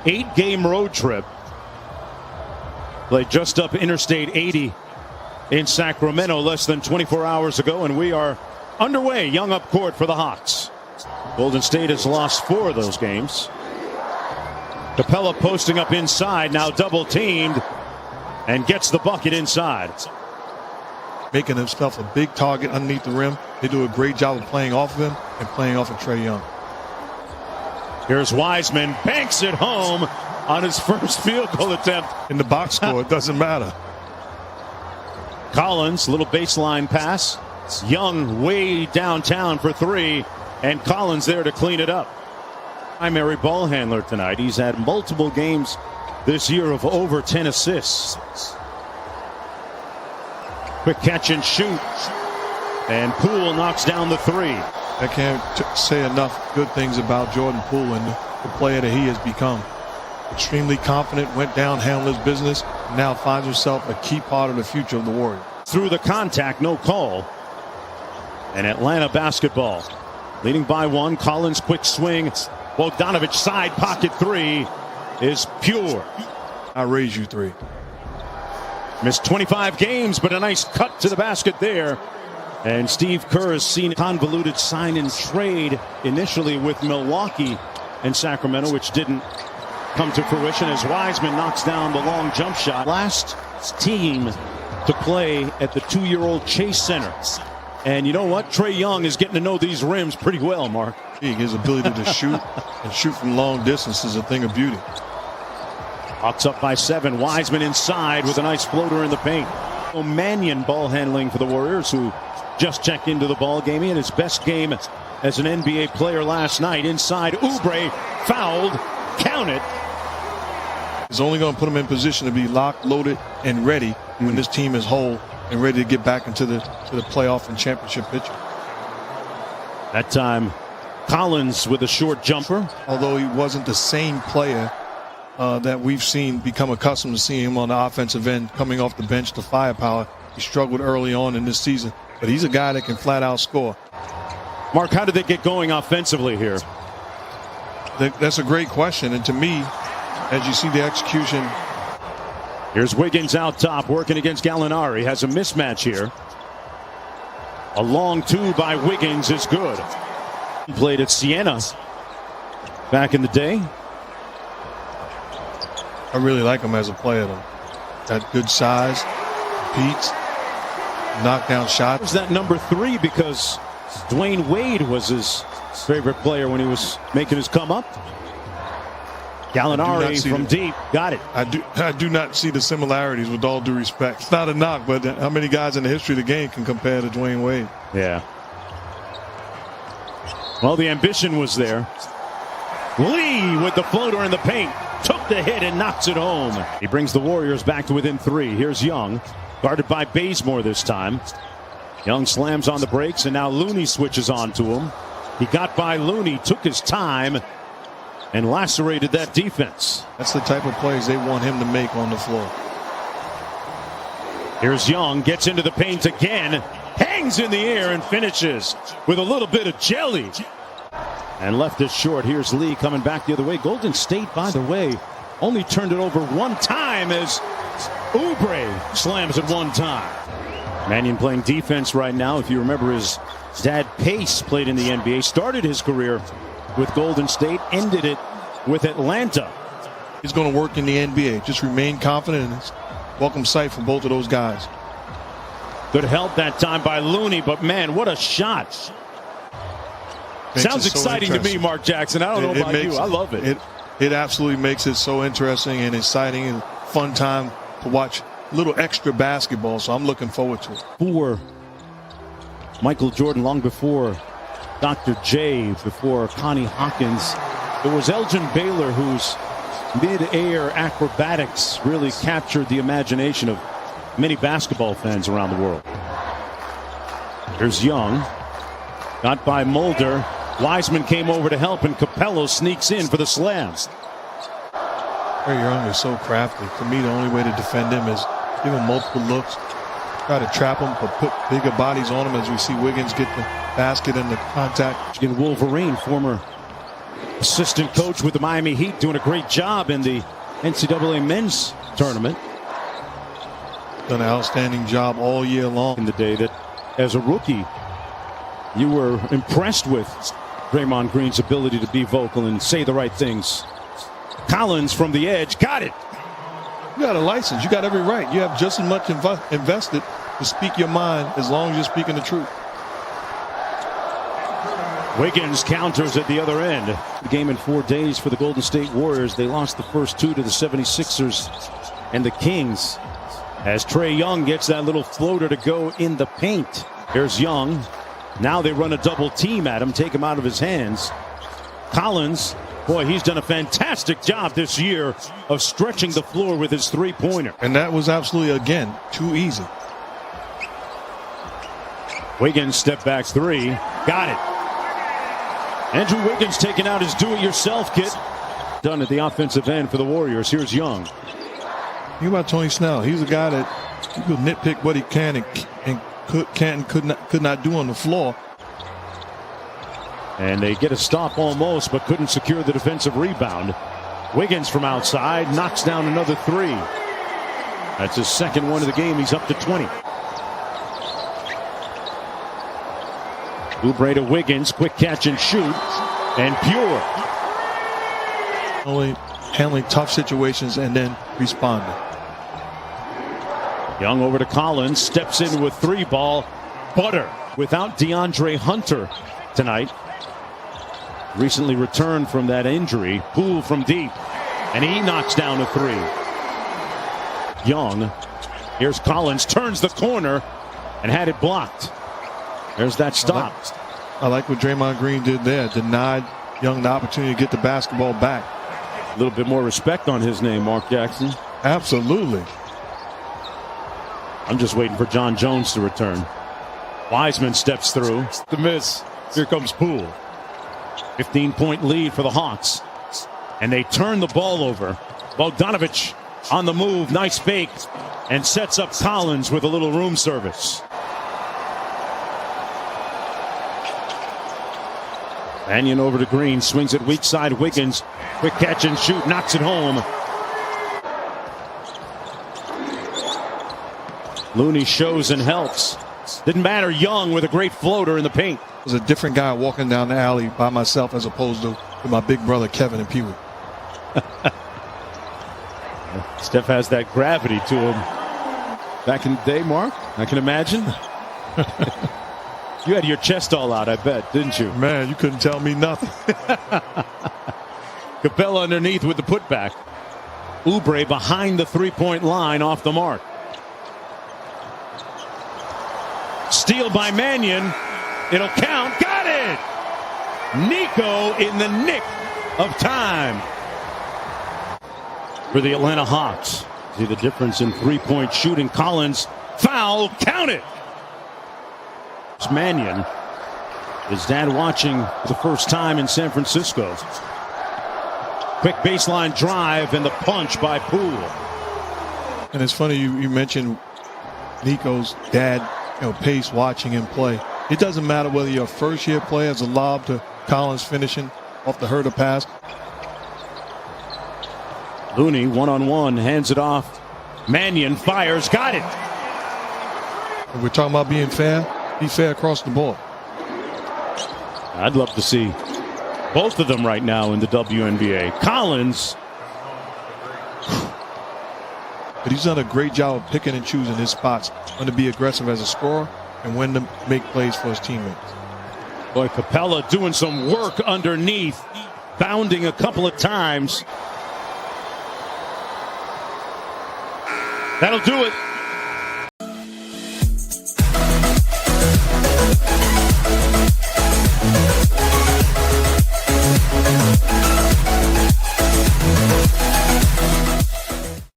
8-game road trip. Played just up Interstate 80 in Sacramento less than 24 hours ago, and we are underway. Young up court for the Hawks. Golden State has lost 4 of those games. Capella posting up inside, now double teamed, and gets the bucket inside. Making himself a big target underneath the rim. They do a great job of playing off of him and playing off of Trae Young. Here's Wiseman, banks it home on his first field goal attempt. In the box score, it doesn't matter. Collins, little baseline pass. Young way downtown for 3, and Collins there to clean it up. Primary ball handler tonight. He's had multiple games this year of over 10 assists. Quick catch and shoot. And Poole knocks down the 3. I can't say enough good things about Jordan Poole and the player that he has become. Extremely confident, went down, handled his business, and now finds himself a key part of the future of the Warriors. Through the contact, no call. And Atlanta basketball. Leading by 1. Collins quick swing. Bogdanovich side pocket 3 is pure. I raise you 3. Missed 25 games, but a nice cut to the basket there. And Steve Kerr has seen convoluted sign and trade initially with Milwaukee and Sacramento, which didn't come to fruition as Wiseman knocks down the long jump shot. Last team to play at the 2-year-old Chase Center. And you know what? Trae Young is getting to know these rims pretty well, Mark. His ability to shoot and shoot from long distance is a thing of beauty. Hawks up by 7. Wiseman inside with a nice floater in the paint. Mannion ball handling for the Warriors, who just checked into the ball game. He had his best game as an NBA player last night. Inside, Oubre fouled. Count it. It's only going to put him in position to be locked, loaded, and ready when this team is whole and ready to get back into the playoff and championship picture. That time, Collins with a short jumper. Although he wasn't the same player that we've seen become accustomed to seeing him on the offensive end, coming off the bench, the firepower. He struggled early on in this season, but he's a guy that can flat out score. Mark, how did they get going offensively here? That's a great question, and to me, as you see the execution. Here's Wiggins out top working against Gallinari. Has a mismatch here. A long 2 by Wiggins is good. He played at Siena back in the day. I really like him as a player, though. Got good size, competes, knockdown shots. Was that number 3 because Dwayne Wade was his favorite player when he was making his come up? Gallinari from deep. Got it. I do not see the similarities, with all due respect. It's not a knock, but how many guys in the history of the game can compare to Dwayne Wade? Yeah. Well, the ambition was there. Lee with the floater in the paint. Took the hit and knocks it home. He brings the Warriors back to within 3. Here's Young. Guarded by Bazemore this time. Young slams on the brakes, and now Looney switches on to him. He got by Looney, took his time, and lacerated that defense. That's the type of plays they want him to make on the floor. Here's Young, gets into the paint again, hangs in the air and finishes with a little bit of jelly. And left it short. Here's Lee coming back the other way. Golden State, by the way, only turned it over 1 time as Oubre slams it 1 time. Mannion playing defense right now. If you remember, his dad Pace played in the NBA, started his career with Golden State, ended it with Atlanta. He's going to work in the NBA. Just remain confident, and it's welcome sight for both of those guys. Good help that time by Looney, but man, what a shot. Sounds exciting to me, Mark Jackson. I don't know about you. I love it. It absolutely makes it so interesting and exciting and fun time to watch a little extra basketball, so I'm looking forward to it. For Michael Jordan, long before Dr. J, before Connie Hawkins, there was Elgin Baylor, whose mid-air acrobatics really captured the imagination of many basketball fans around the world. Here's Young. Got by Mulder. Wiseman came over to help, and Capello sneaks in for the slam. Trae Young is so crafty. To me, the only way to defend him is give him multiple looks, try to trap him, but put bigger bodies on him, as we see Wiggins get the basket and the contact. In Wolverine, former Assistant coach with the Miami Heat, doing a great job in the NCAA men's tournament. Done an outstanding job all year long. In the day that, as a rookie, you were impressed with Draymond Green's ability to be vocal and say the right things. Collins from the edge, got it. You got a license. You got every right. You have just as much invested to speak your mind as long as you're speaking the truth. Wiggins counters at the other end. The game in 4 days for the Golden State Warriors. They lost the first 2 to the 76ers and the Kings. As Trae Young gets that little floater to go in the paint. Here's Young. Now they run a double team at him, take him out of his hands. Collins, boy, he's done a fantastic job this year of stretching the floor with his three-pointer. And that was absolutely, again, too easy. Wiggins step back three. Got it. Andrew Wiggins taking out his do-it-yourself kit. Done at the offensive end for the Warriors. Here's Young. Think about Tony Snell. He's a guy that he could nitpick what he can and could not do on the floor. And they get a stop almost, but couldn't secure the defensive rebound. Wiggins from outside knocks down another three. That's his second one of the game. He's up to 20. Oubre to Wiggins, quick catch and shoot, and pure. Only handling tough situations and then responding. Young over to Collins, steps in with three ball. Butter without DeAndre Hunter tonight. Recently returned from that injury. Poole from deep, and he knocks down a three. Young, here's Collins, turns the corner and had it blocked. There's that stop. I like what Draymond Green did there. Denied Young the opportunity to get the basketball back. A little bit more respect on his name, Mark Jackson. Absolutely. I'm just waiting for John Jones to return. Wiseman steps through. The miss. Here comes Poole. 15-point lead for the Hawks. And they turn the ball over. Bogdanovich on the move. Nice fake. And sets up Collins with a little room service. Mannion over to Green. Swings it weak side. Wiggins. Quick catch and shoot. Knocks it home. Looney shows and helps. Didn't matter. Young with a great floater in the paint. I was a different guy walking down the alley by myself as opposed to with my big brother Kevin and Pee Wee. Steph has that gravity to him. Back in the day, Mark, I can imagine. You had your chest all out, I bet, didn't you? Man, you couldn't tell me nothing. Capella underneath with the putback. Oubre behind the three-point line off the mark. Steal by Mannion. It'll count. Got it! Nico in the nick of time for the Atlanta Hawks. See the difference in three-point shooting. Collins, foul, count it! It's Mannion. His dad watching for the first time in San Francisco. Quick baseline drive and the punch by Poole. And it's funny you mentioned Nico's dad, pace watching him play. It doesn't matter whether you're a first-year player as a lob to Collins finishing off the Herder pass. Looney one-on-one, hands it off. Mannion fires, got it. We're talking about being fair. Be fair across the board. I'd love to see both of them right now in the WNBA. Collins. But he's done a great job of picking and choosing his spots, when to be aggressive as a scorer and when to make plays for his teammates. Boy, Capella doing some work underneath, bounding a couple of times. That'll do it.